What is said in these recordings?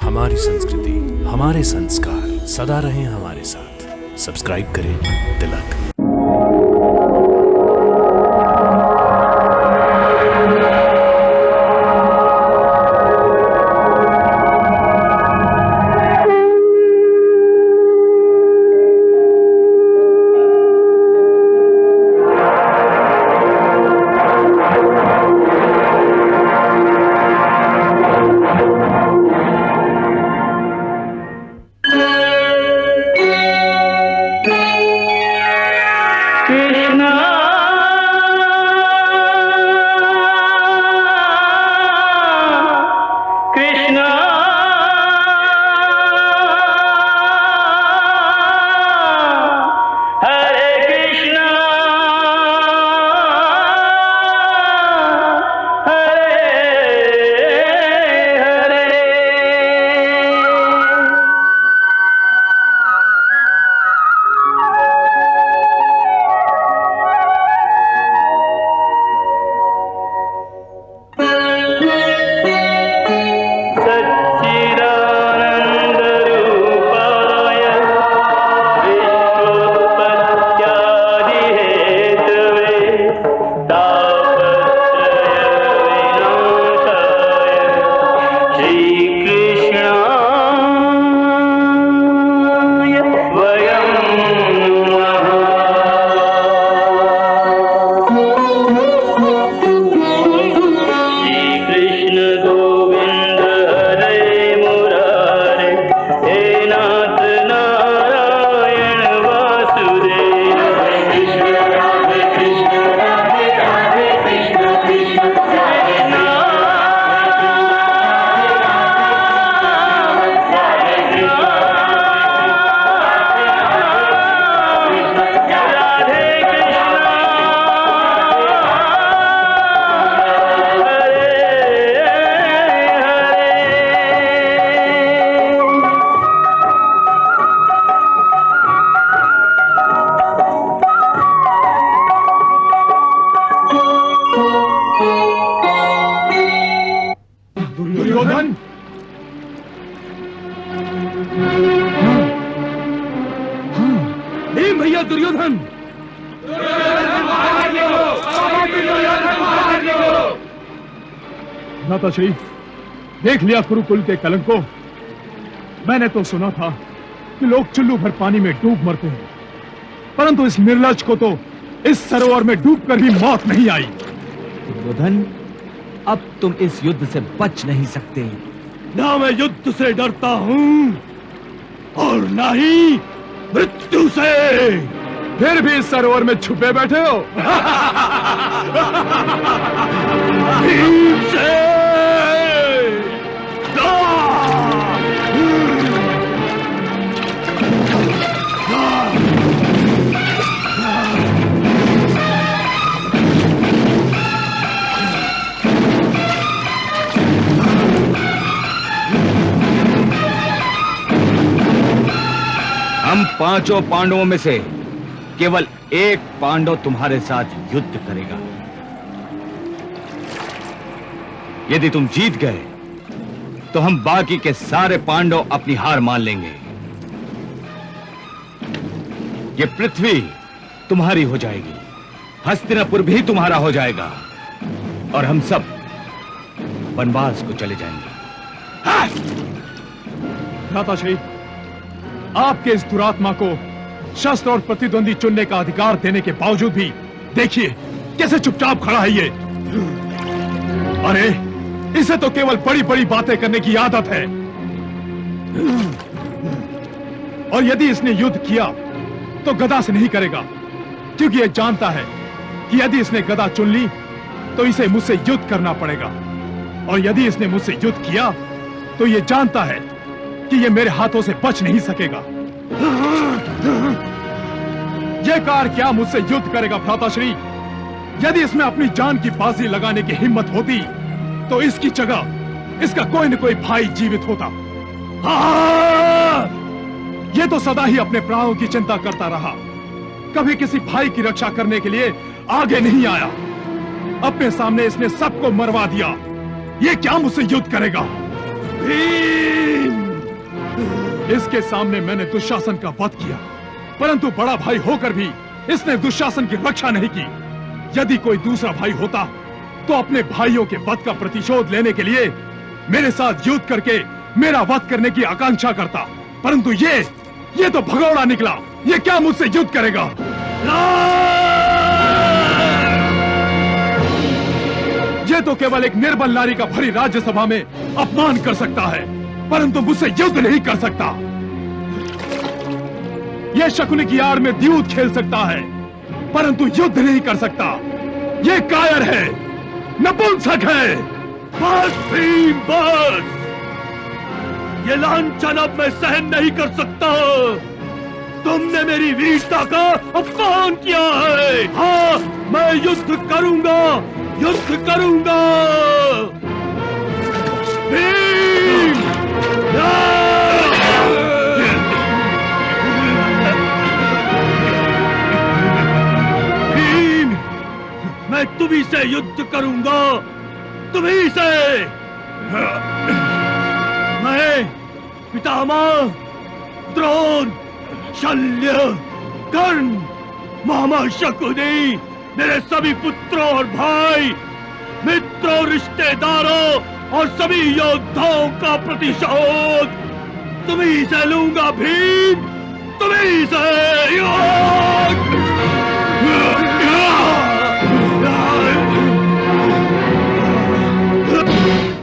हमारी संस्कृति, हमारे संस्कार सदा रहें हमारे साथ। सब्सक्राइब करें तिलक। दुर्योधन, भीम भैया दुर्योधन, माताश्री, देख लिया कुरुकुल के कलंक को। मैंने तो सुना था कि लोग चुल्लू भर पानी में डूब मरते हैं, परंतु इस निर्लज को तो इस सरोवर में डूबकर भी मौत नहीं आई। दुर्योधन, अब तुम इस युद्ध से बच नहीं सकते। ना मैं युद्ध से डरता हूं और ना ही मृत्यु से। फिर भी इस सरोवर में छुपे बैठे हो। भीम से हम पांचों पांडवों में से केवल एक पांडव तुम्हारे साथ युद्ध करेगा। यदि तुम जीत गए तो हम बाकी के सारे पांडव अपनी हार मान लेंगे। ये पृथ्वी तुम्हारी हो जाएगी, हस्तिनापुर भी तुम्हारा हो जाएगा और हम सब वनवास को चले जाएंगे। भ्राताश्री, आपके इस दुरात्मा को शस्त्र और प्रतिद्वंदी चुनने का अधिकार देने के बावजूद भी देखिए कैसे चुपचाप खड़ा है ये। अरे, इसे तो केवल बड़ी बड़ी बातें करने की आदत है। और यदि इसने युद्ध किया तो गदा से नहीं करेगा, क्योंकि यह जानता है कि यदि इसने गदा चुन ली तो इसे मुझसे युद्ध करना पड़ेगा, और यदि इसने मुझसे युद्ध किया तो यह जानता है कि यह मेरे हाथों से बच नहीं सकेगा। यह कार क्या मुझसे युद्ध करेगा भ्राताश्री? यदि इसमें अपनी जान की बाजी लगाने की हिम्मत होती तो इसकी जगह इसका कोई न कोई भाई जीवित होता। यह तो सदा ही अपने प्राणों की चिंता करता रहा, कभी किसी भाई की रक्षा करने के लिए आगे नहीं आया। अपने सामने इसने सबको मरवा दिया। ये क्या मुझसे युद्ध करेगा? भीम! इसके सामने मैंने दुशासन का वध किया, परंतु बड़ा भाई होकर भी इसने दुशासन की रक्षा नहीं की। यदि कोई दूसरा भाई होता तो अपने भाइयों के वध का प्रतिशोध लेने के लिए मेरे साथ युद्ध करके मेरा वध करने की आकांक्षा करता, परंतु ये तो भगोड़ा निकला। ये क्या मुझसे युद्ध करेगा? ये तो केवल एक निर्बल नारी का भरी राज्यसभा में अपमान कर सकता है, परंतु मुझसे युद्ध नहीं कर सकता। ये शकुनी की आड़ में द्यूत खेल सकता है, परंतु युद्ध नहीं कर सकता। ये कायर है, नपुंसक है। बस भीम बस, ये लांछन अब मैं सहन नहीं कर सकता। तुमने मेरी वीरता का अपमान किया है। हाँ, मैं युद्ध करूंगा, युद्ध करूंगा। भीम! भीम! मैं तुम्ही से युद्ध करूंगा, तुम्ही से। मैं पितामह, द्रोण, शल्य, कर्ण, मामा शकुनी, मेरे सभी पुत्रों और भाई, मित्रों, रिश्तेदारों और सभी योद्धाओं का प्रतिशोध तुम्ही से लूंगा भीम, तुम्ही से।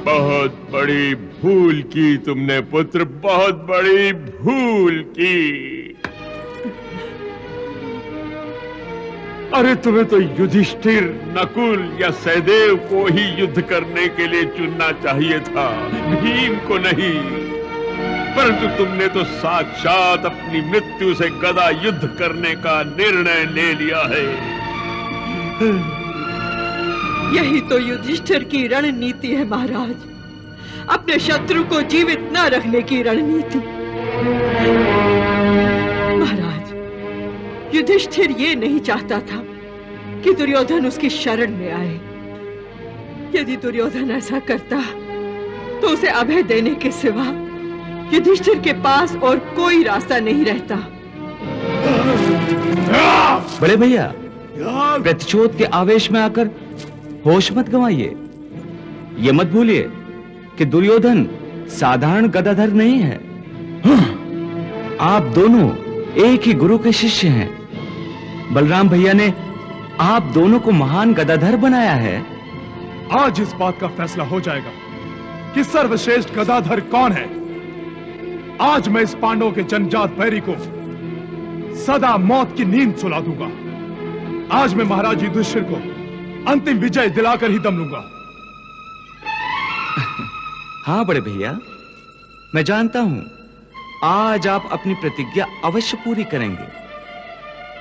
बहुत बड़ी भूल की तुमने पुत्र, बहुत बड़ी भूल की। अरे तुम्हें तो युधिष्ठिर, नकुल या सहदेव को ही युद्ध करने के लिए चुनना चाहिए था, भीम को नहीं। परंतु तुमने तो साक्षात अपनी मृत्यु से गदा युद्ध करने का निर्णय ले लिया है। यही तो युधिष्ठिर की रणनीति है महाराज, अपने शत्रु को जीवित न रखने की रणनीति। महाराज, युधिष्ठिर ये नहीं चाहता था कि दुर्योधन उसकी शरण में आए। यदि दुर्योधन ऐसा करता तो उसे अभय देने के सिवा युधिष्ठिर के पास और कोई रास्ता नहीं रहता। बड़े भैया, प्रतिशोध के आवेश में आकर होश मत गंवाइए। ये मत भूलिए कि दुर्योधन साधारण गदाधर नहीं है। आप दोनों एक ही गुरु के शिष्य हैं। बलराम भैया ने आप दोनों को महान गदाधर बनाया है। आज इस बात का फैसला हो जाएगा कि सर्वश्रेष्ठ गदाधर कौन है। आज मैं इस पांडवों के जनजात बैरी को सदा मौत की नींद सुला दूंगा। आज मैं महाराज युधिष्ठिर को अंतिम विजय दिलाकर ही दम लूंगा। हाँ बड़े भैया, मैं जानता हूं आज आप अपनी प्रतिज्ञा अवश्य पूरी करेंगे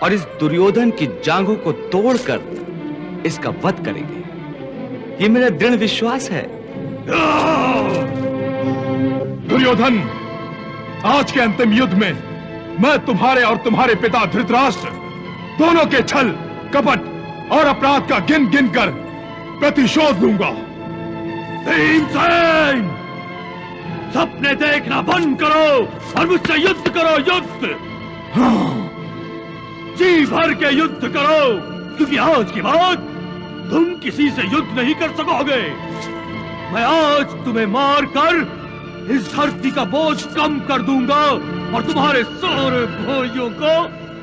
और इस दुर्योधन की जांघों को तोड़कर इसका वध करेंगे। ये मेरा दृढ़ विश्वास है। दुर्योधन, आज के अंतिम युद्ध में मैं तुम्हारे और तुम्हारे पिता धृतराष्ट्र दोनों के छल, कपट और अपराध का गिन गिन कर प्रतिशोध लूंगा। भीमसेन, सपने देखना बंद करो और मुझसे युद्ध करो, युद्ध। हाँ, जी भर के युद्ध करो, क्योंकि आज के बाद तुम किसी से युद्ध नहीं कर सकोगे। मैं आज तुम्हें मारकर इस धरती का बोझ कम कर दूंगा और तुम्हारे सारे भाइयों को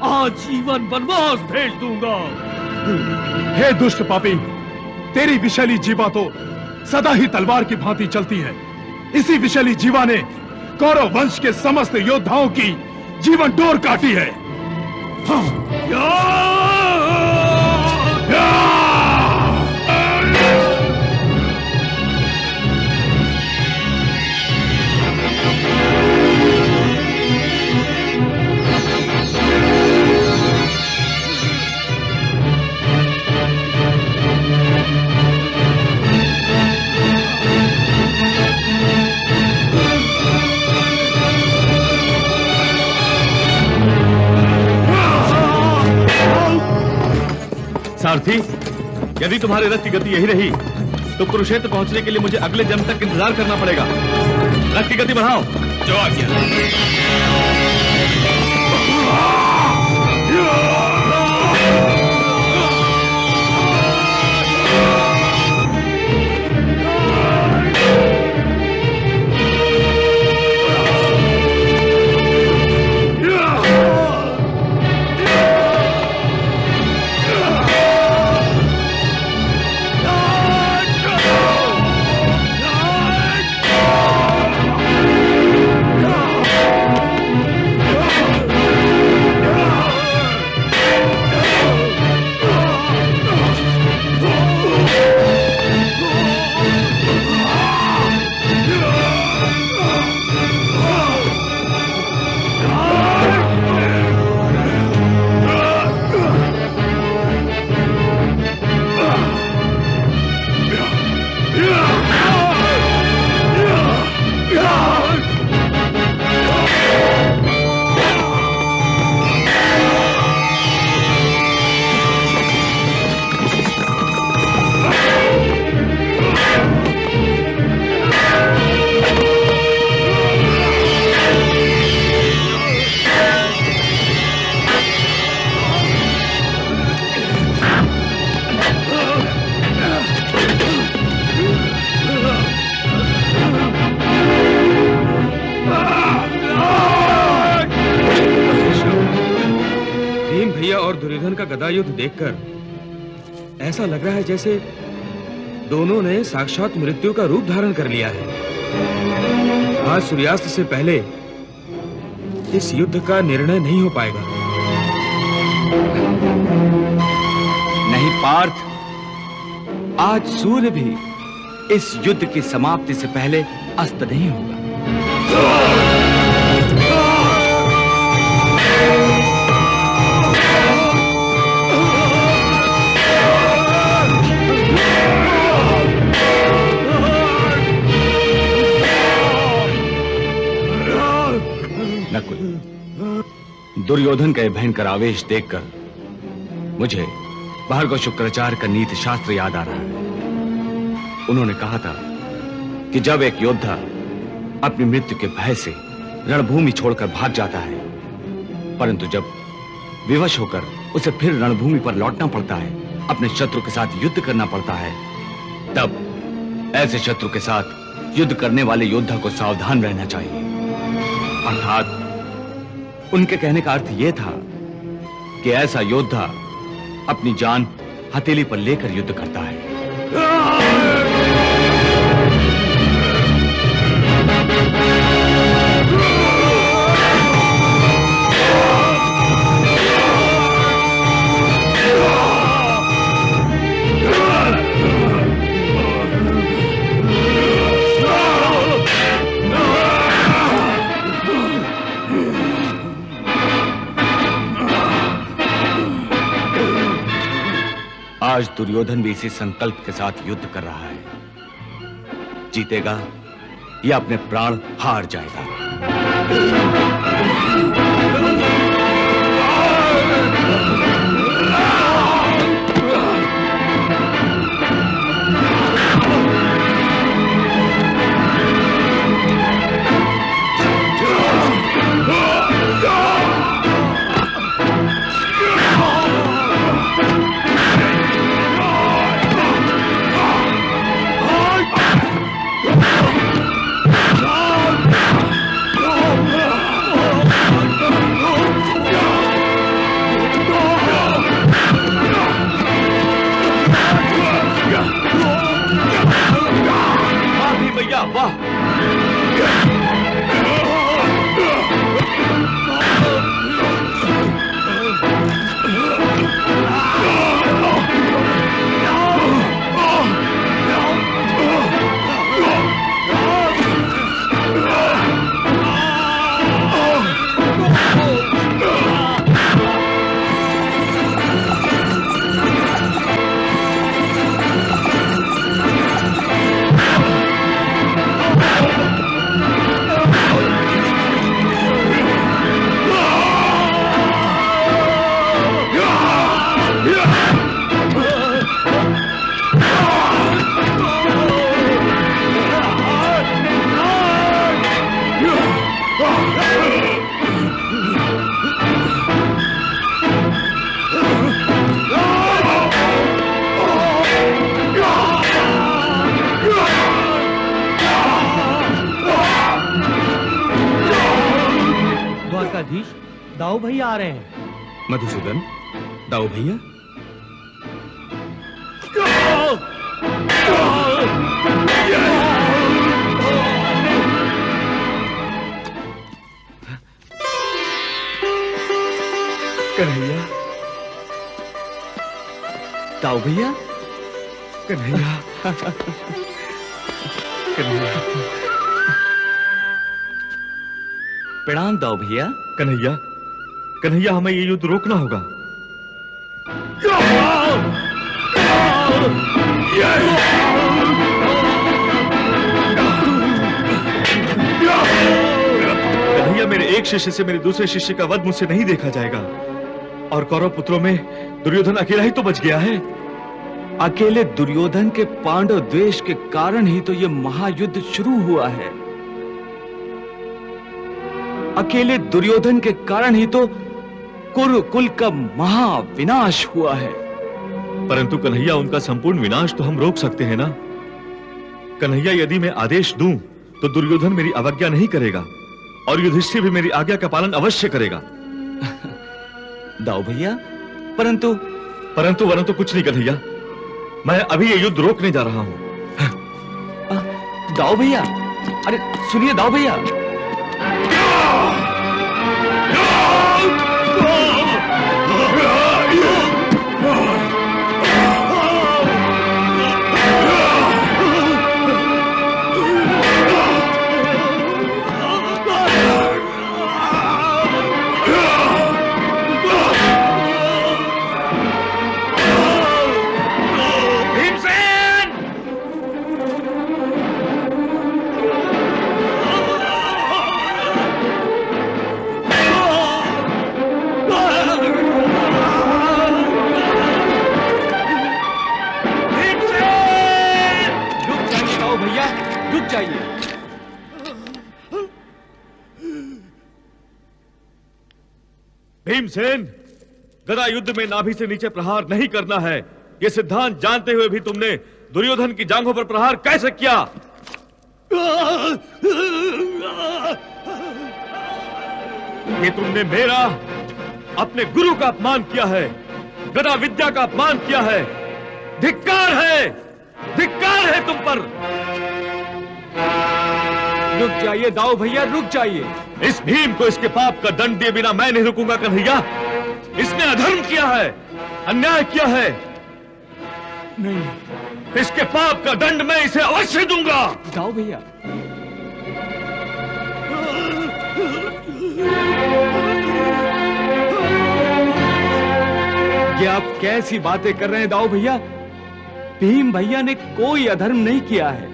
आजीवन वनवास भेज दूंगा। हे दुष्ट पापी, तेरी विषैली जीवा तो सदा ही तलवार की भांति चलती है। इसी विषैली जीवा ने कौरव वंश के समस्त योद्धाओं की जीवन डोर काटी है। सारथी, यदि तुम्हारे रथ की गति यही रही तो कुरुक्षेत्र पहुंचने के लिए मुझे अगले जन्म तक इंतजार करना पड़ेगा। रथ की गति बढ़ाओ। जो आ गया। और दुर्योधन का गदा युद्ध देखकर ऐसा लग रहा है जैसे दोनों ने साक्षात मृत्यु का रूप धारण कर लिया है। आज सूर्यास्त से पहले इस युद्ध का निर्णय नहीं हो पाएगा। नहीं पार्थ, आज सूर्य भी इस युद्ध की समाप्ति से पहले अस्त नहीं होगा। नकुल, दुर्योधन का भयंकर आवेश देखकर मुझे भार्गव शुक्राचार्य का नीति शास्त्र याद आ रहा है। उन्होंने कहा था कि जब एक योद्धा अपनी मृत्यु के भय से रणभूमि छोड़कर भाग जाता है, परंतु जब विवश होकर उसे फिर रणभूमि पर लौटना पड़ता है, अपने शत्रु के साथ युद्ध करना पड़ता है, तब ऐसे शत्रु के साथ युद्ध करने वाले योद्धा को सावधान रहना चाहिए। अर्थात उनके कहने का अर्थ यह था कि ऐसा योद्धा अपनी जान हथेली पर लेकर युद्ध करता है। आज दुर्योधन भी इसी संकल्प के साथ युद्ध कर रहा है। जीतेगा या अपने प्राण हार जाएगा। द्वारकाधीश, दाऊ भैया आ रहे हैं। मधुसूदन, दाऊ भैया। कन्हैया, दाऊ भैया, कन्हैया, कन्हैया। प्रणाम दाऊ भैया। कन्हैया, कन्हैया, हमें ये युद्ध रोकना होगा। कन्हैया, मेरे एक शिष्य से मेरे दूसरे शिष्य का वध मुझसे नहीं देखा जाएगा, और कौरव पुत्रों में दुर्योधन अकेला ही तो बच गया है। अकेले दुर्योधन के पांडव द्वेष के कारण ही तो ये महायुद्ध शुरू हुआ है। अकेले दुर्योधन के कारण ही तो कुरुकुल का महाविनाश हुआ है। परंतु कन्हैया, उनका संपूर्ण विनाश तो हम रोक सकते हैं ना। कन्हैया, यदि मैं आदेश दूं तो दुर्योधन मेरी अवज्ञा नहीं करेगा, और युधिष्ठिर भी मेरी आज्ञा का पालन अवश्य करेगा। दाऊ भैया, परंतु परंतु कुछ नहीं कन्हैया, मैं अभी ये युद्ध रोकने जा रहा हूं। दाऊ भैया, अरे सुनिए दाऊ भैया। भीमसेन, गदा युद्ध में नाभि से नीचे प्रहार नहीं करना है, यह सिद्धांत जानते हुए भी तुमने दुर्योधन की जांघों पर प्रहार कैसे किया? ये तुमने मेरा, अपने गुरु का अपमान किया है, गदा विद्या का अपमान किया है। धिक्कार है तुम पर। रुक जाइए दाऊ भैया, रुक जाइए। इस भीम को इसके पाप का दंड दिए बिना मैं नहीं रुकूंगा कन्हैया। इसने अधर्म किया है, अन्याय किया है। नहीं, इसके पाप का दंड मैं इसे अवश्य दूंगा। दाऊ भैया, ये आप कैसी बातें कर रहे हैं दाऊ भैया? भीम भैया ने कोई अधर्म नहीं किया है,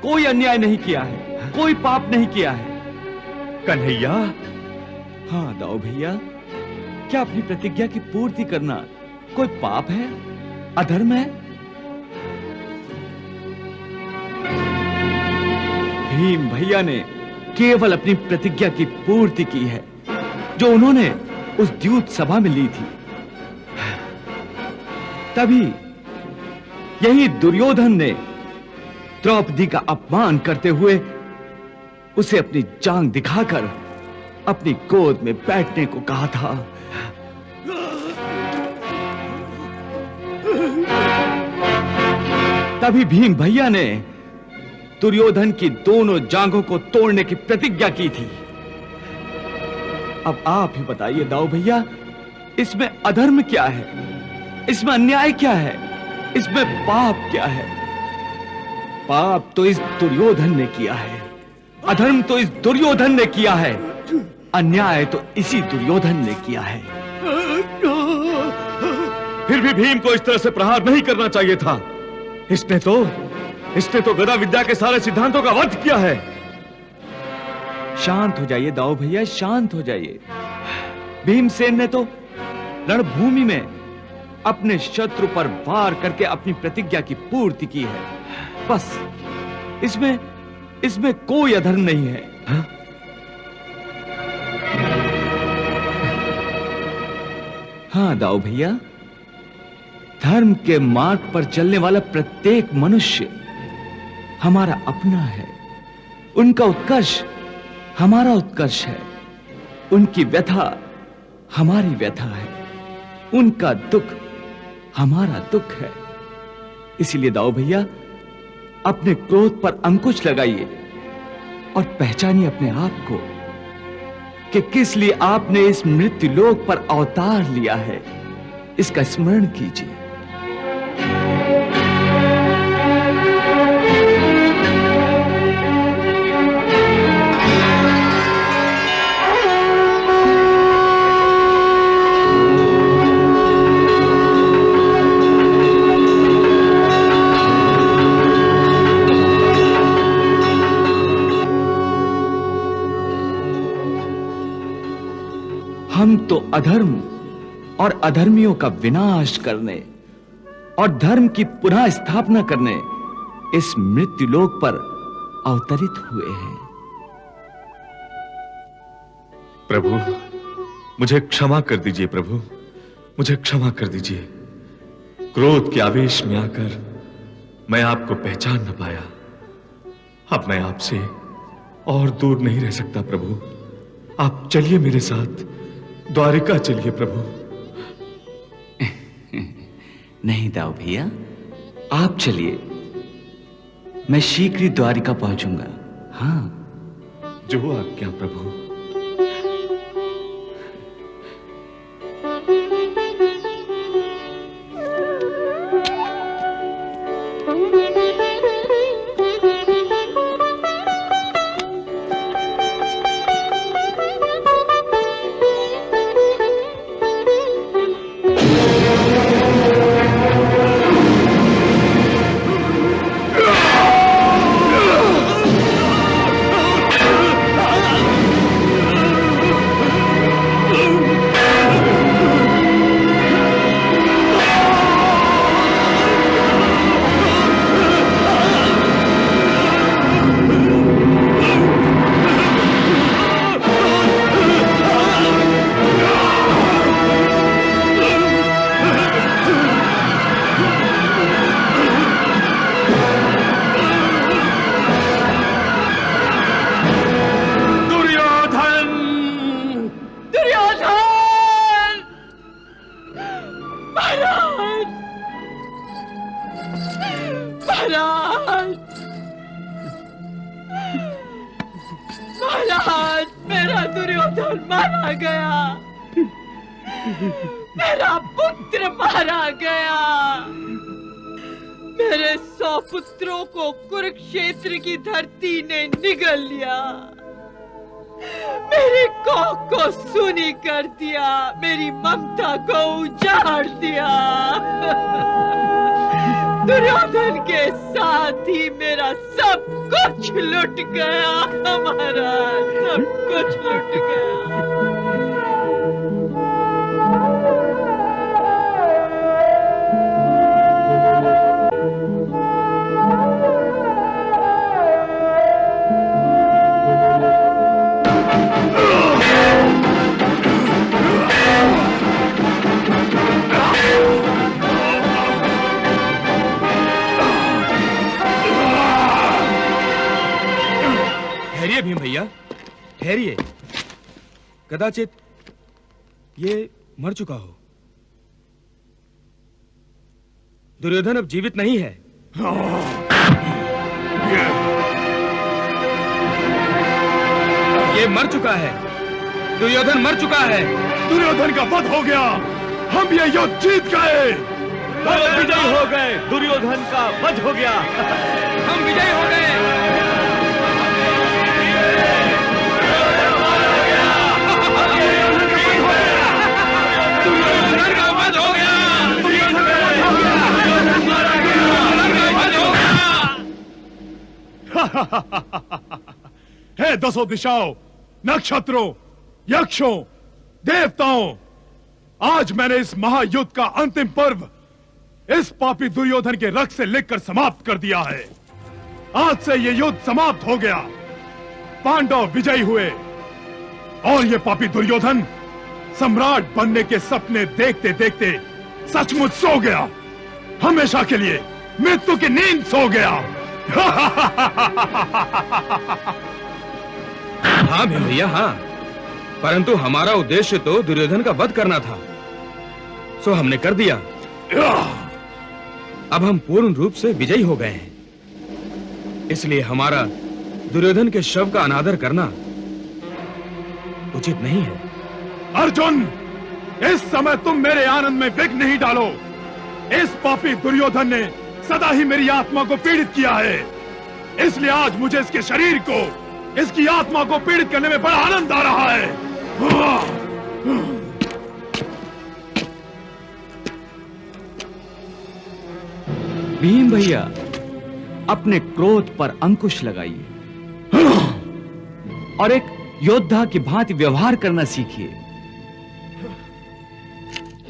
कोई अन्याय नहीं किया है, कोई पाप नहीं किया है। कन्हैया, हाँ दाऊ भैया, क्या अपनी प्रतिज्ञा की पूर्ति करना कोई पाप है, अधर्म है? भीम भैया ने केवल अपनी प्रतिज्ञा की पूर्ति की है, जो उन्होंने उस द्यूत सभा में ली थी। तभी यही दुर्योधन ने द्रौपदी का अपमान करते हुए उसे अपनी जांग दिखाकर अपनी गोद में बैठने को कहा था। तभी भीम भैया ने दुर्योधन की दोनों जांघों को तोड़ने की प्रतिज्ञा की थी। अब आप ही बताइए दाऊ भैया, इसमें अधर्म क्या है, इसमें अन्याय क्या है, इसमें पाप क्या है? पाप तो इस दुर्योधन ने किया है, अधर्म तो इस दुर्योधन ने किया है, अन्याय तो इसी दुर्योधन ने किया है। फिर भी भीम को इस तरह से प्रहार नहीं करना चाहिए था। इसने तो गदा विद्या के सारे सिद्धांतों का वध किया है। शांत हो जाइए दाऊ भैया, शांत हो जाइए। भीमसेन ने तो रणभूमि में अपने शत्रु पर वार करके अपनी प्रतिज्ञा की पूर्ति की है। बस इसमें कोई अधर्म नहीं है। हाँ दाऊ भैया, धर्म के मार्ग पर चलने वाला प्रत्येक मनुष्य हमारा अपना है। उनका उत्कर्ष हमारा उत्कर्ष है, उनकी व्यथा हमारी व्यथा है, उनका दुख हमारा दुख है। इसीलिए दाऊ भैया, अपने क्रोध पर अंकुश लगाइए और पहचानिए अपने आप को कि किस लिए आपने इस मृत्यु लोक पर अवतार लिया है। इसका स्मरण कीजिए। हम तो अधर्म और अधर्मियों का विनाश करने और धर्म की पुनः स्थापना करने इस मृत्यु लोक पर अवतरित हुए हैं। प्रभु, मुझे क्षमा कर दीजिए प्रभु, मुझे क्षमा कर दीजिए। क्रोध के आवेश में आकर मैं आपको पहचान न पाया। अब मैं आपसे और दूर नहीं रह सकता प्रभु। आप चलिए मेरे साथ, द्वारिका चलिए प्रभु। नहीं दाऊ भैया, आप चलिए, मैं शीघ्र ही द्वारिका पहुंचूंगा। हाँ, जो आज्ञा प्रभु। महाराज, मेरा दुर्योधन मारा गया, मेरा पुत्र मारा गया, मेरे 100 पुत्रों को कुरुक्षेत्र की धरती ने निगल लिया, मेरी कोख को सूनी कर दिया, मेरी ममता को उजाड़ दिया। दुर्योधन के साथ ही मेरा सब कुछ लुट गया, हमारा सब कुछ लुट गया। ठहरिए भीम भैया, ठहरिए। कदाचित ये मर चुका हो। दुर्योधन अब जीवित नहीं है। ये मर चुका है, दुर्योधन मर चुका है। दुर्योधन का वध हो गया, हम ये युद्ध जीत गए, हम विजयी हो गए, दुर्योधन का वध हो गया, हम विजयी हो गए। हे दसों दिशाओं, नक्षत्रों, यक्षों, देवताओं, आज मैंने इस महायुद्ध का अंतिम पर्व इस पापी दुर्योधन के रक्त से लिखकर समाप्त कर दिया है। आज से यह युद्ध समाप्त हो गया, पांडव विजयी हुए और यह पापी दुर्योधन सम्राट बनने के सपने देखते देखते सचमुच सो गया। हमेशा के लिए मृत्यु की नींद सो गया। हाँ भैया हाँ, परंतु हमारा उद्देश्य तो दुर्योधन का वध करना था, सो हमने कर दिया। अब हम पूर्ण रूप से विजयी हो गए हैं, इसलिए हमारा दुर्योधन के शव का अनादर करना उचित नहीं है। अर्जुन, इस समय तुम मेरे आनंद में विघ्न नहीं डालो। इस पापी दुर्योधन ने सदा ही मेरी आत्मा को पीड़ित किया है, इसलिए आज मुझे इसके शरीर को, इसकी आत्मा को पीड़ित करने में बड़ा आनंद आ रहा है। भीम भैया, अपने क्रोध पर अंकुश लगाइए और एक योद्धा की भांति व्यवहार करना सीखिए।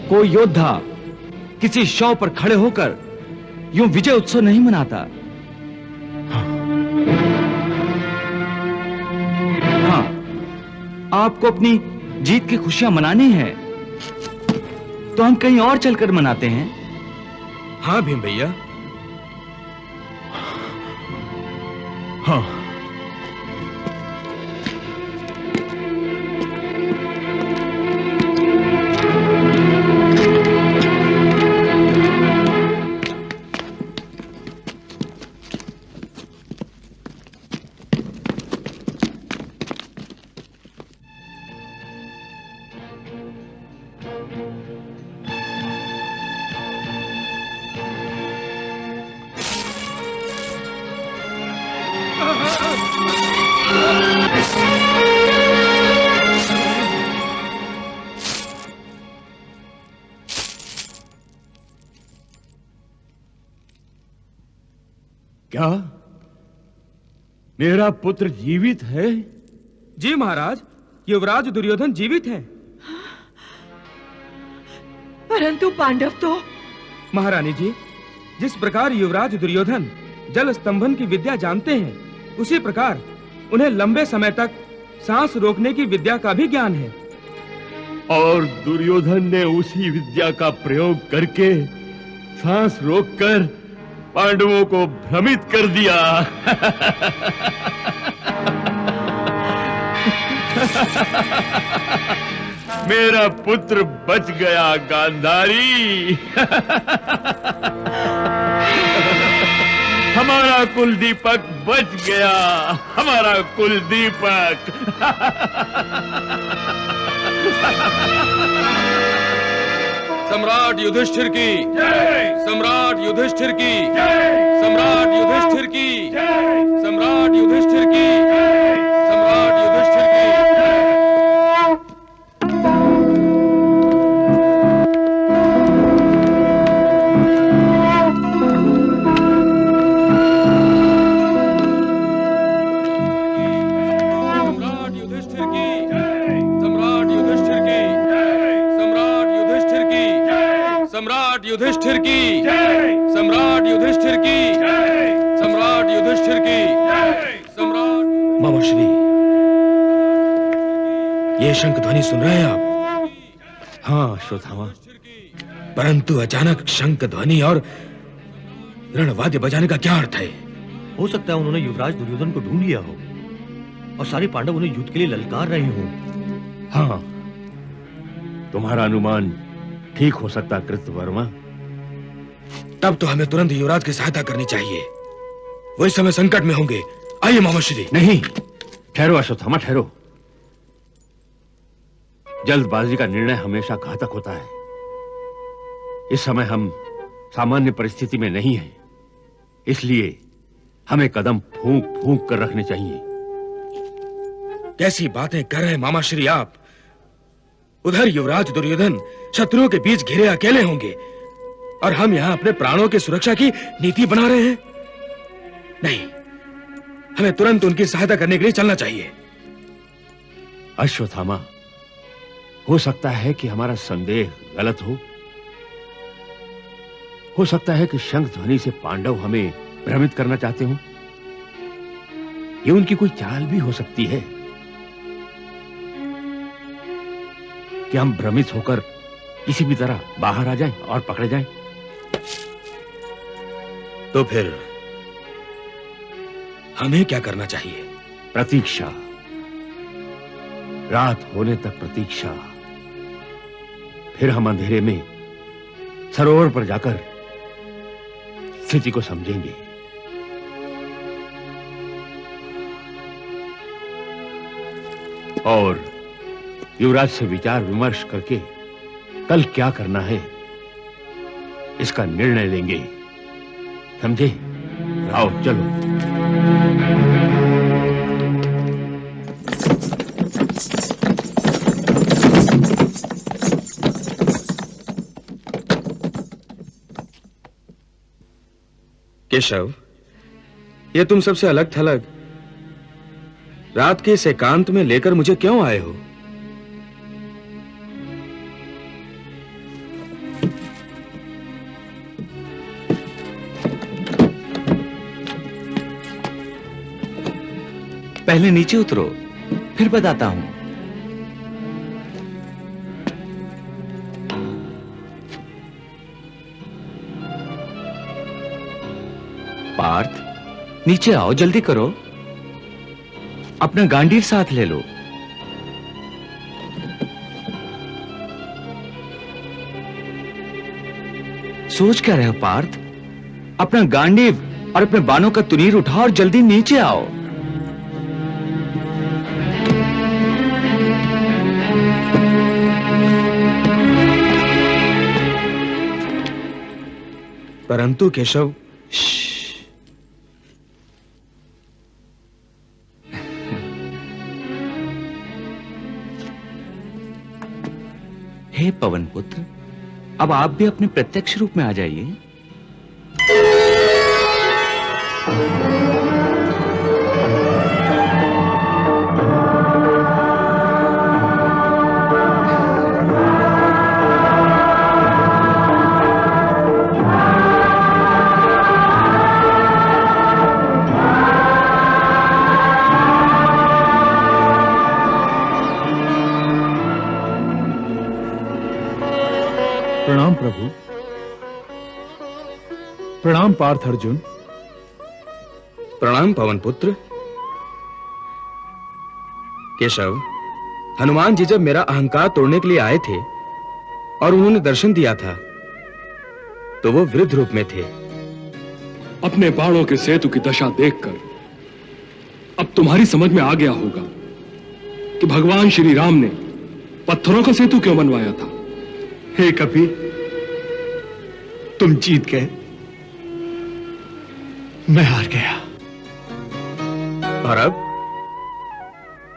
कोई योद्धा किसी शव पर खड़े होकर यूं विजय उत्सव नहीं मनाता। हाँ, आपको अपनी जीत की खुशियां मनानी है तो हम कहीं और चलकर मनाते हैं। हाँ भीम भैया। हाँ, क्या मेरा पुत्र जीवित है? जी महाराज, युवराज दुर्योधन जीवित हैं। परंतु पांडव तो। महारानी जी, जिस प्रकार युवराज दुर्योधन जल स्तंभन की विद्या जानते हैं, उसी प्रकार उन्हें लंबे समय तक सांस रोकने की विद्या का भी ज्ञान है। और दुर्योधन ने उसी विद्या का प्रयोग करके सांस रोककर पांडवों को भ्रमित कर दिया। मेरा पुत्र बच गया गांधारी। हमारा कुल दीपक बच गया, हमारा कुल दीपक। सम्राट युधिष्ठिर की जय! सम्राट युधिष्ठिर की जय! सम्राट युधिष्ठिर की जय! सम्राट युधिष्ठिर की सम्राट युधिष्ठिर की। सम्राट युधिष्ठिर की सम्राट युधिष्ठिर की सम्राट युधिष्ठिर की सम्राट युधिष्ठिर की सम्राट युधिष्ठिर की सम्राट युधिष्ठिर की सम्राट। मामा श्री, ये शंख ध्वनि सुन रहे हैं आप? हाँ अश्वत्थामा। परंतु अचानक शंख ध्वनि और रणवाद्य बजाने का क्या अर्थ है? हो सकता है उन्होंने युवराज दुर्योधन को ढूंढ लिया हो और सारे पांडव उन्हें युद्ध के लिए ललकार रहे हों। हाँ, तुम्हारा अनुमान ठीक हो सकता कृतवर्मा। तब तो हमें तुरंत युवराज की सहायता करनी चाहिए, वो इस समय संकट में होंगे। आइए मामा श्री। नहीं, ठहरो अश्वत्थामा, ठहरो। जल्दबाजी का निर्णय हमेशा घातक होता है। इस समय हम सामान्य परिस्थिति में नहीं हैं, इसलिए हमें कदम फूंक फूंक कर रखने चाहिए। कैसी बातें कर रहे हैं मामा श्री आप? उधर युवराज दुर्योधन शत्रुओं के बीच घिरे अकेले होंगे और हम यहां अपने प्राणों की सुरक्षा की नीति बना रहे हैं। नहीं, हमें तुरंत उनकी सहायता करने के लिए चलना चाहिए। अश्वत्थामा, हो सकता है कि हमारा संदेह गलत हो सकता है कि शंख ध्वनि से पांडव हमें भ्रमित करना चाहते हो। ये उनकी कोई चाल भी हो सकती है, कि हम भ्रमित होकर किसी भी तरह बाहर आ जाएं और पकड़े जाएं। तो फिर हमें क्या करना चाहिए? प्रतीक्षा, रात होने तक प्रतीक्षा। फिर हम अंधेरे में सरोवर पर जाकर स्थिति को समझेंगे। और युवराज से विचार विमर्श करके कल क्या करना है इसका निर्णय लेंगे। समझे? आओ चलो। केशव, ये तुम सबसे अलग थलग रात के इस एकांत में लेकर मुझे क्यों आए हो? पहले नीचे उतरो, फिर बताता हूं। पार्थ, नीचे आओ, जल्दी करो। अपना गांडीव साथ ले लो। सोच क्या रहे हो पार्थ? अपना गांडीव और अपने बाणों का तुनीर उठाओ और जल्दी नीचे आओ। परंतु केशव, हे पवन पुत्र, अब आप भी अपने प्रत्यक्ष रूप में आ जाइए। प्रणाम प्रभु। प्रणाम पार्थ अर्जुन। प्रणाम पवन पुत्र। केशव, हनुमान जी जब मेरा अहंकार तोड़ने के लिए आए थे और उन्होंने दर्शन दिया था तो वो वृद्ध रूप में थे। अपने बाणों के सेतु की दशा देखकर अब तुम्हारी समझ में आ गया होगा कि भगवान श्री राम ने पत्थरों का सेतु क्यों बनवाया था। हे कपि, तुम जीत गए, मैं हार गया। और अब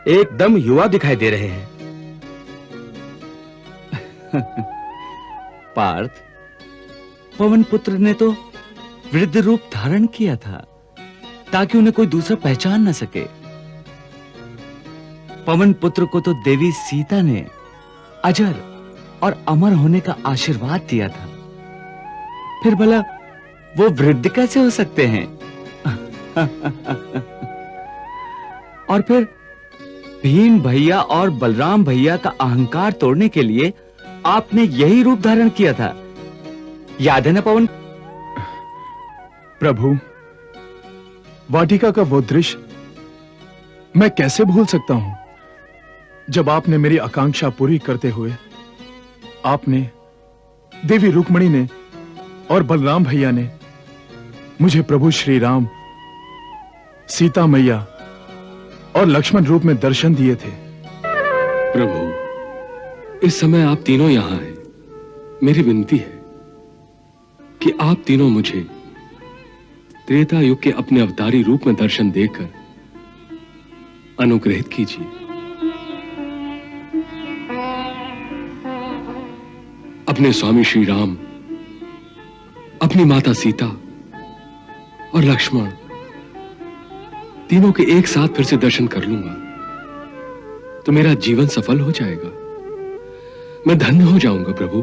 एकदम युवा दिखाई दे रहे हैं। पार्थ, पवन पुत्र ने तो वृद्ध रूप धारण किया था ताकि उन्हें कोई दूसरा पहचान न सके। पवन पुत्र को तो देवी सीता ने अजर और अमर होने का आशीर्वाद दिया था। फिर भला वो वृद्ध कैसे हो सकते हैं? और फिर भीम भैया और बलराम भैया का अहंकार तोड़ने के लिए आपने यही रूप धारण किया था, याद है ना पवन? प्रभु, वाटिका का वो दृश्य मैं कैसे भूल सकता हूं, जब आपने मेरी आकांक्षा पूरी करते हुए आपने, देवी रुक्मणी ने और बलराम भैया ने मुझे प्रभु श्री राम, सीता मैया और लक्ष्मण रूप में दर्शन दिए थे। प्रभु, इस समय आप तीनों यहां हैं। मेरी विनती है कि आप तीनों मुझे त्रेता युग के अपने अवतारी रूप में दर्शन देकर अनुग्रहित कीजिए। अपने स्वामी श्री राम, अपनी माता सीता और लक्ष्मण तीनों के एक साथ फिर से दर्शन कर लूंगा तो मेरा जीवन सफल हो जाएगा। मैं धन्य हो जाऊंगा प्रभु,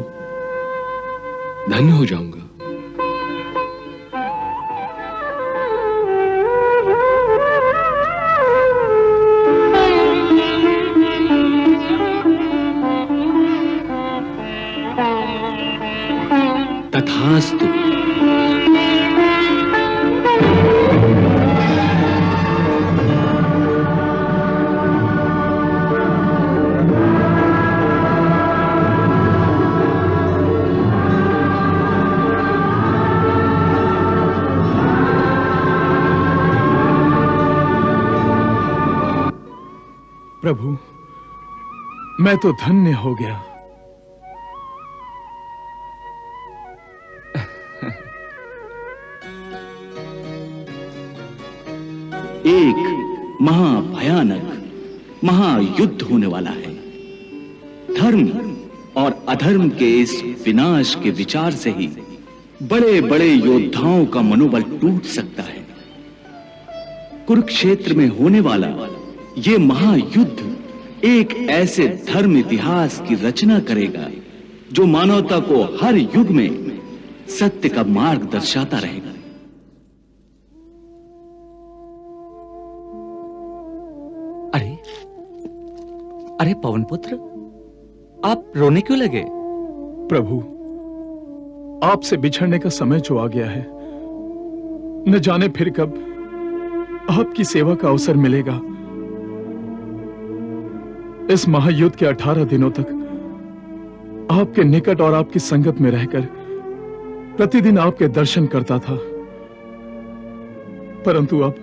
धन्य हो जाऊंगा। तथास्तु। प्रभु, मैं तो धन्य हो गया। एक महाभयानक महायुद्ध होने वाला है। धर्म और अधर्म के इस विनाश के विचार से ही बड़े बड़े योद्धाओं का मनोबल टूट सकता है। कुरुक्षेत्र में होने वाला ये महायुद्ध एक ऐसे धर्म इतिहास की रचना करेगा जो मानवता को हर युग में सत्य का मार्ग दर्शाता रहेगा। अरे अरे पवन पुत्र, आप रोने क्यों लगे? प्रभु, आपसे बिछड़ने का समय जो आ गया है, न जाने फिर कब आपकी सेवा का अवसर मिलेगा। इस महायुद्ध के 18 दिनों तक आपके निकट और आपकी संगत में रहकर प्रतिदिन आपके दर्शन करता था, परंतु अब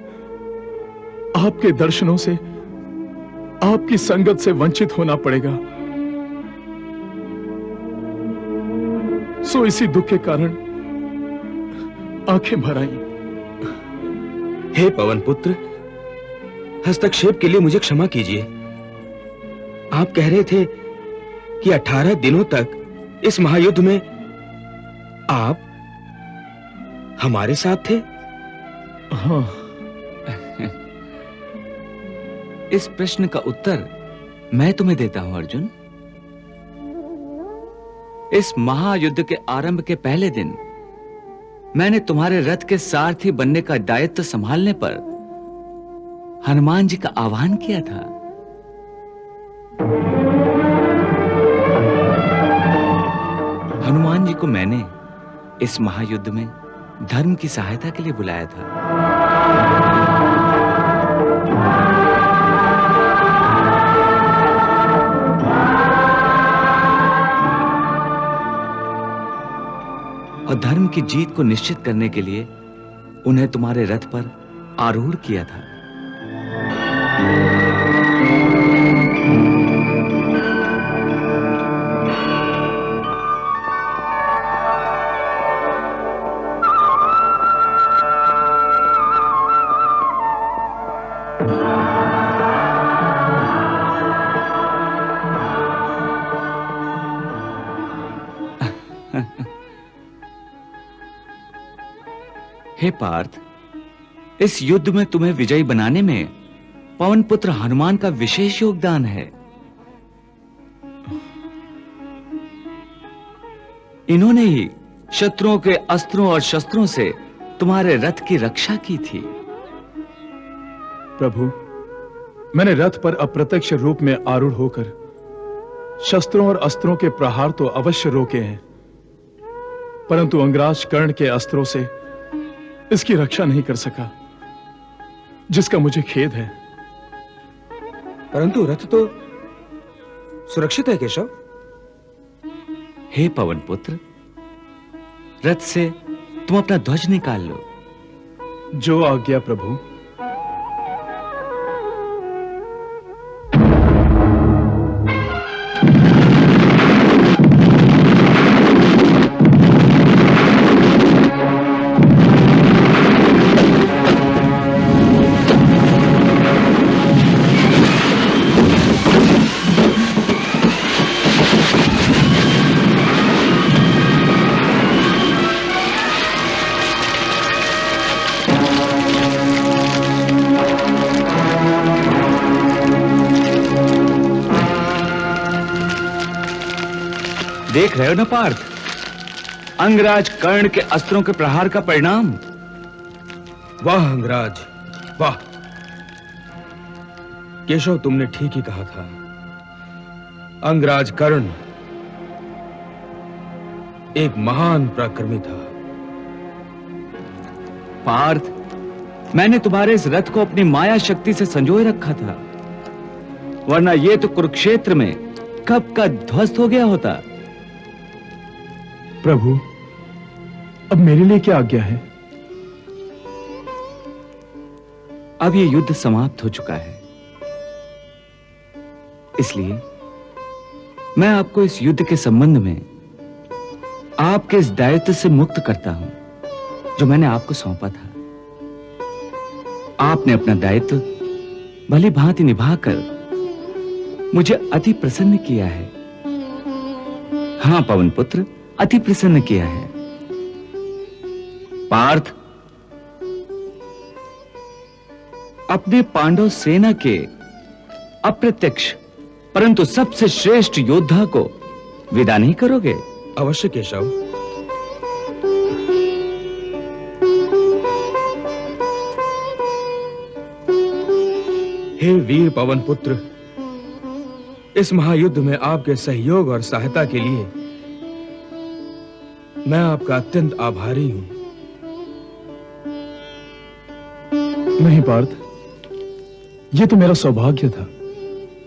आपके दर्शनों से, आपकी संगत से वंचित होना पड़ेगा। सो इसी दुख के कारण आंखें भर आई। हे पवन पुत्र, हस्तक्षेप के लिए मुझे क्षमा कीजिए। आप कह रहे थे कि 18 दिनों तक इस महायुद्ध में आप हमारे साथ थे? हाँ। इस प्रश्न का उत्तर मैं तुम्हें देता हूं अर्जुन। इस महायुद्ध के आरंभ के पहले दिन मैंने तुम्हारे रथ के सारथी बनने का दायित्व संभालने पर हनुमान जी का आह्वान किया था। हनुमान जी को मैंने इस महायुद्ध में धर्म की सहायता के लिए बुलाया था। और धर्म की जीत को निश्चित करने के लिए उन्हें तुम्हारे रथ पर आरूढ़ किया था। हे पार्थ, इस युद्ध में तुम्हें विजयी बनाने में पवन पुत्र हनुमान का विशेष योगदान है। इन्होंने ही शत्रुओं के अस्त्रों और शस्त्रों से तुम्हारे रथ की रक्षा की थी। प्रभु, मैंने रथ पर अप्रत्यक्ष रूप में आरूढ़ होकर शस्त्रों और अस्त्रों के प्रहार तो अवश्य रोके हैं, परंतु अंगराज कर्ण के अस्त्रों से इसकी रक्षा नहीं कर सका, जिसका मुझे खेद है। परंतु रथ तो सुरक्षित है केशव। हे पवन पुत्र, रथ से तुम अपना ध्वज निकाल लो। जो आज्ञा प्रभु। देख रहे हो ना पार्थ, अंगराज कर्ण के अस्त्रों के प्रहार का परिणाम। वाह अंगराज, वाह। केशव, तुमने ठीक ही कहा था। अंगराज कर्ण एक महान पराक्रमी था। पार्थ, मैंने तुम्हारे इस रथ को अपनी माया शक्ति से संजोए रखा था, वरना ये तो कुरुक्षेत्र में कब का ध्वस्त हो गया होता। प्रभु, अब मेरे लिए क्या आज्ञा है? अब ये युद्ध समाप्त हो चुका है, इसलिए मैं आपको इस युद्ध के संबंध में आपके इस दायित्व से मुक्त करता हूं जो मैंने आपको सौंपा था। आपने अपना दायित्व भली भांति निभाकर मुझे अति प्रसन्न किया है। हां पवन पुत्र, अति प्रसन्न किया है। पार्थ, अपने पांडव सेना के अप्रत्यक्ष परंतु सबसे श्रेष्ठ योद्धा को विदा नहीं करोगे? अवश्य केशव। हे वीर पवन पुत्र, इस महायुद्ध में आपके सहयोग और सहायता के लिए मैं आपका अत्यंत आभारी हूं। नहीं पार्थ, यह तो मेरा सौभाग्य था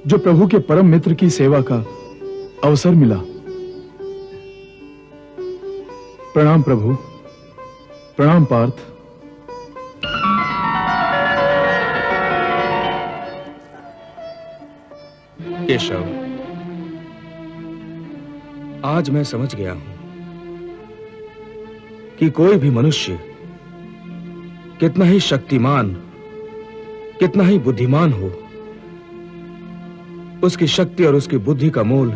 जो प्रभु के परम मित्र की सेवा का अवसर मिला। प्रणाम प्रभु, प्रणाम पार्थ। केशव, आज मैं समझ गया हूं कि कोई भी मनुष्य कितना ही शक्तिमान, कितना ही बुद्धिमान हो, उसकी शक्ति और उसकी बुद्धि का मोल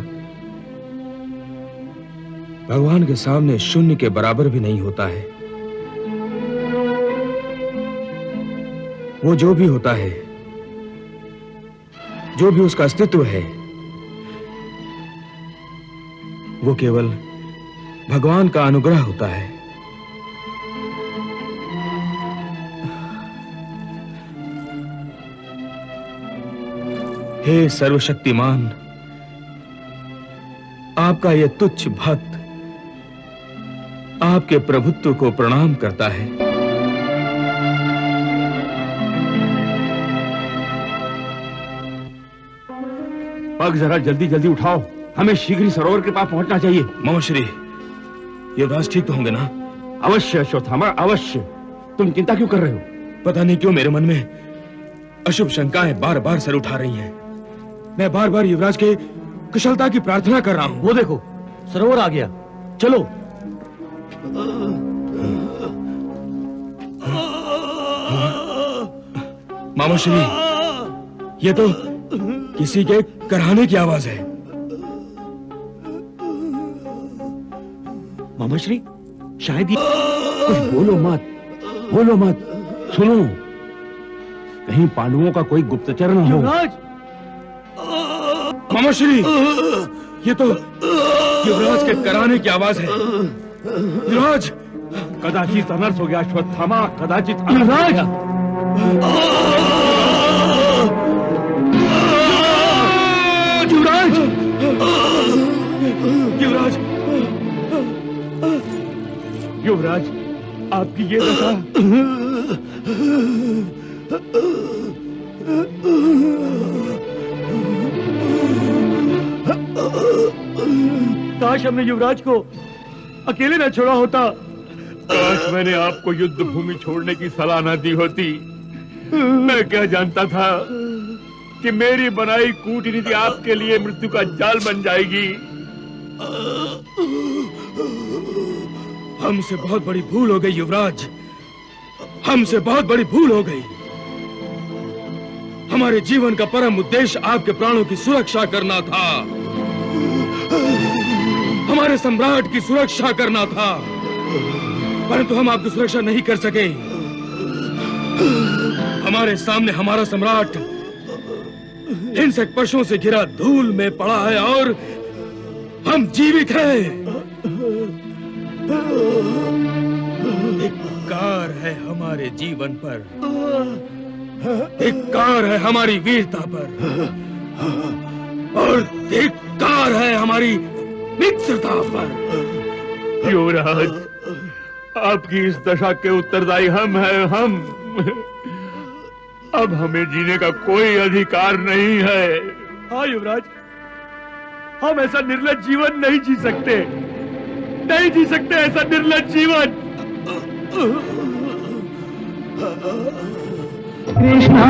भगवान के सामने शून्य के बराबर भी नहीं होता है। वो जो भी होता है, जो भी उसका अस्तित्व है, वो केवल भगवान का अनुग्रह होता है। हे सर्वशक्तिमान, आपका यह तुच्छ भक्त आपके प्रभुत्व को प्रणाम करता है। पग जरा जल्दी जल्दी उठाओ, हमें शीघ्र ही सरोवर के पास पहुंचना चाहिए। महोश्री, युवराज ठीक तो होंगे ना? अवश्य अश्वत्थामा, अवश्य। तुम चिंता क्यों कर रहे हो? पता नहीं क्यों मेरे मन में अशुभ शंकाएं बार बार सर उठा रही हैं। मैं बार बार युवराज के कुशलता की प्रार्थना कर रहा हूं। वो देखो, सरोवर आ गया, चलो। मामाश्री, ये तो किसी के कराहने की आवाज है। मामाश्री, शायद ये कुछ बोलो मत, बोलो मत, सुनो, कहीं पांडवों का कोई गुप्तचर न हो। मामाश्री, ये तो युवराज के कराहने की आवाज है। युवराज, कदाचित अनर्थ हो गया अश्वत्थामा, कदाचित अनर्थ हो गया। युवराज, युवराज, युवराज, आपकी ये दशा। काश हमने युवराज को अकेले न छोड़ा होता। काश मैंने आपको युद्ध भूमि छोड़ने की सलाह न दी होती। मैं क्या जानता था कि मेरी बनाई कूटनीति आपके लिए मृत्यु का जाल बन जाएगी। हमसे बहुत बड़ी भूल हो गई युवराज, हमसे बहुत बड़ी भूल हो गई। हमारे जीवन का परम उद्देश्य आपके प्राणों की सुरक्षा करना था, हमारे सम्राट की सुरक्षा करना था, परंतु हम आपकी सुरक्षा नहीं कर सके। हमारे सामने हमारा सम्राट हिंसक पशुओं से घिरा धूल में पड़ा है और हम जीवित हैं। धिक्कार है हमारे जीवन पर, धिक्कार है हमारी वीरता पर, और धिक्कार है हमारी मित्रता पर। युवराज, आपकी इस दशा के उत्तरदायी हम हैं, हम। अब हमें जीने का कोई अधिकार नहीं है। हाँ युवराज, हम ऐसा निर्लज्ज जीवन नहीं जी सकते, नहीं जी सकते ऐसा निर्लज्ज जीवन। कृष्णा